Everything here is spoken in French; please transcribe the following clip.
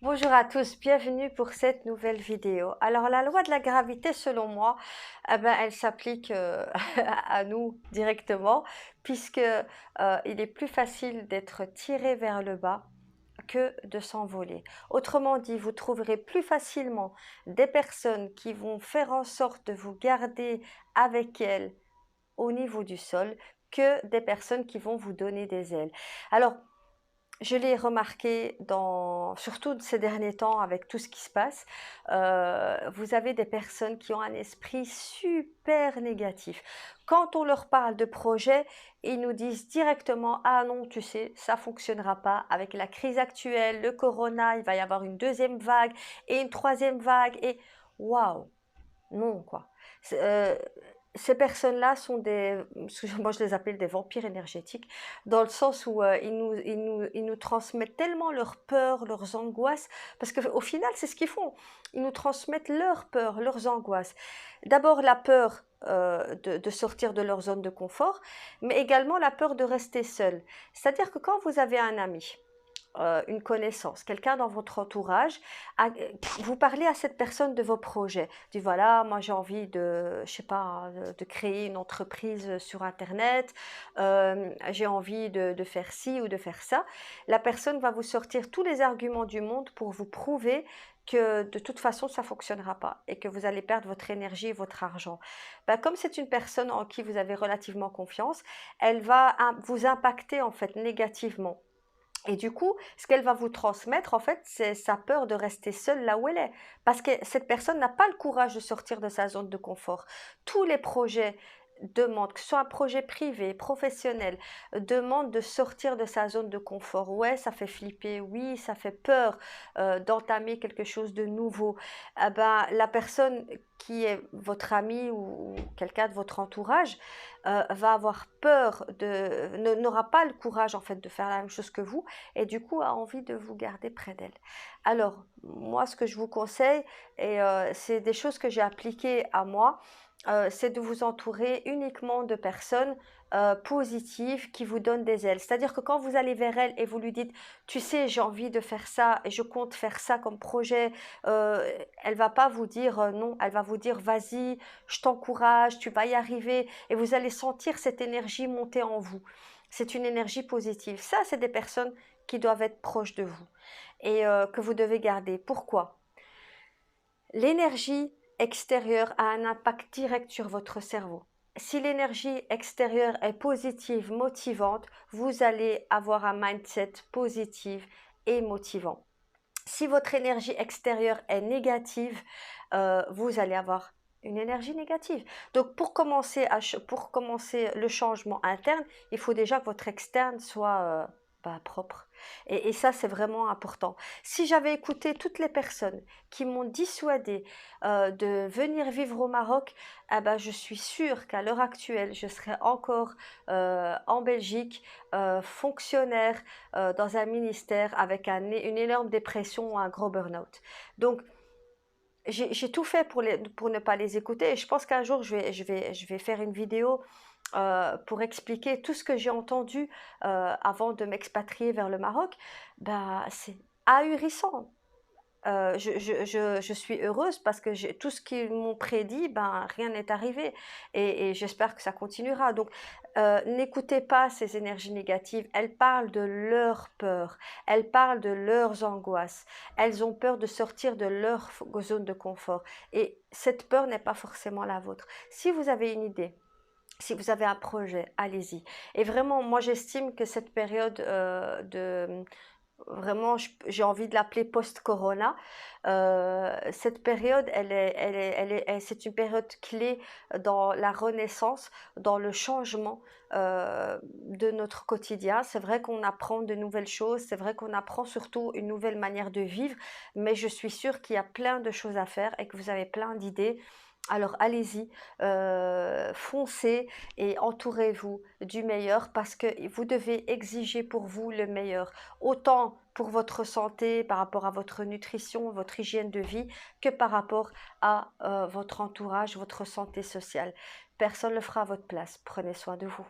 Bonjour à tous, bienvenue pour cette nouvelle vidéo. Alors la loi de la gravité, selon moi, elle s'applique à nous directement, puisque il est plus facile d'être tiré vers le bas que de s'envoler. Autrement dit, vous trouverez plus facilement des personnes qui vont faire en sorte de vous garder avec elles au niveau du sol que des personnes qui vont vous donner des ailes. Alors, je l'ai remarqué surtout ces derniers temps avec tout ce qui se passe, vous avez des personnes qui ont un esprit super négatif. Quand on leur parle de projet, ils nous disent directement: «Ah non, tu sais, ça fonctionnera pas avec la crise actuelle, le corona, il va y avoir une deuxième vague et une troisième vague» et waouh! Non, quoi. Ces personnes-là sont moi je les appelle des vampires énergétiques, dans le sens où ils nous transmettent tellement leurs peurs, leurs angoisses, parce qu'au final, c'est ce qu'ils font. Ils nous transmettent leurs peurs, leurs angoisses. D'abord la peur de sortir de leur zone de confort, mais également la peur de rester seul. C'est-à-dire que quand vous avez un ami, une connaissance, quelqu'un dans votre entourage, vous parlez à cette personne de vos projets. Dites voilà, moi j'ai envie de, je sais pas, de créer une entreprise sur Internet, j'ai envie de faire ci ou de faire ça. La personne va vous sortir tous les arguments du monde pour vous prouver que de toute façon ça fonctionnera pas et que vous allez perdre votre énergie et votre argent. Ben, comme c'est une personne en qui vous avez relativement confiance, elle va vous impacter en fait négativement. Et du coup, ce qu'elle va vous transmettre, en fait, c'est sa peur de rester seule là où elle est. Parce que cette personne n'a pas le courage de sortir de sa zone de confort. Tous les projets demandent, que ce soit un projet privé, professionnel, demandent de sortir de sa zone de confort. Ouais, ça fait flipper, oui, ça fait peur d'entamer quelque chose de nouveau. Ah ben, la personne qui est votre ami ou quelqu'un de votre entourage va avoir peur n'aura pas le courage en fait de faire la même chose que vous et du coup a envie de vous garder près d'elle. Alors, moi, ce que je vous conseille, et c'est des choses que j'ai appliquées à moi, c'est de vous entourer uniquement de personnes positives qui vous donnent des ailes. C'est-à-dire que quand vous allez vers elle et vous lui dites, tu sais, j'ai envie de faire ça et je compte faire ça comme projet, euh, elle va pas vous dire non, elle va vous dire, vas-y, je t'encourage, tu vas y arriver, et vous allez sentir cette énergie monter en vous. C'est une énergie positive. Ça, c'est des personnes qui doivent être proches de vous et que vous devez garder. Pourquoi? L'énergie extérieure a un impact direct sur votre cerveau. Si l'énergie extérieure est positive, motivante, vous allez avoir un mindset positif et motivant. Si votre énergie extérieure est négative, vous allez avoir une énergie négative. Donc pour commencer le changement interne, il faut déjà que votre externe soit propre. Et ça, c'est vraiment important. Si j'avais écouté toutes les personnes qui m'ont dissuadé de venir vivre au Maroc, je suis sûre qu'à l'heure actuelle, je serais encore en Belgique, fonctionnaire dans un ministère avec une énorme dépression ou un gros burn-out. Donc, j'ai tout fait pour ne pas les écouter et je pense qu'un jour, je vais faire une vidéo pour expliquer tout ce que j'ai entendu avant de m'expatrier vers le Maroc. C'est ahurissant. Je suis heureuse parce que tout ce qu'ils m'ont prédit, rien n'est arrivé et j'espère que ça continuera. Donc, n'écoutez pas ces énergies négatives. Elles parlent de leurs peurs, elles parlent de leurs angoisses. Elles ont peur de sortir de leur zone de confort et cette peur n'est pas forcément la vôtre. Si vous avez une idée, si vous avez un projet, allez-y. Et vraiment, moi j'estime que cette période vraiment, j'ai envie de l'appeler post-corona. Cette période, c'est une période clé dans la renaissance, dans le changement de notre quotidien. C'est vrai qu'on apprend de nouvelles choses, c'est vrai qu'on apprend surtout une nouvelle manière de vivre, mais je suis sûre qu'il y a plein de choses à faire et que vous avez plein d'idées. Alors allez-y, foncez et entourez-vous du meilleur parce que vous devez exiger pour vous le meilleur, autant pour votre santé, par rapport à votre nutrition, votre hygiène de vie, que par rapport à votre entourage, votre santé sociale. Personne ne le fera à votre place. Prenez soin de vous.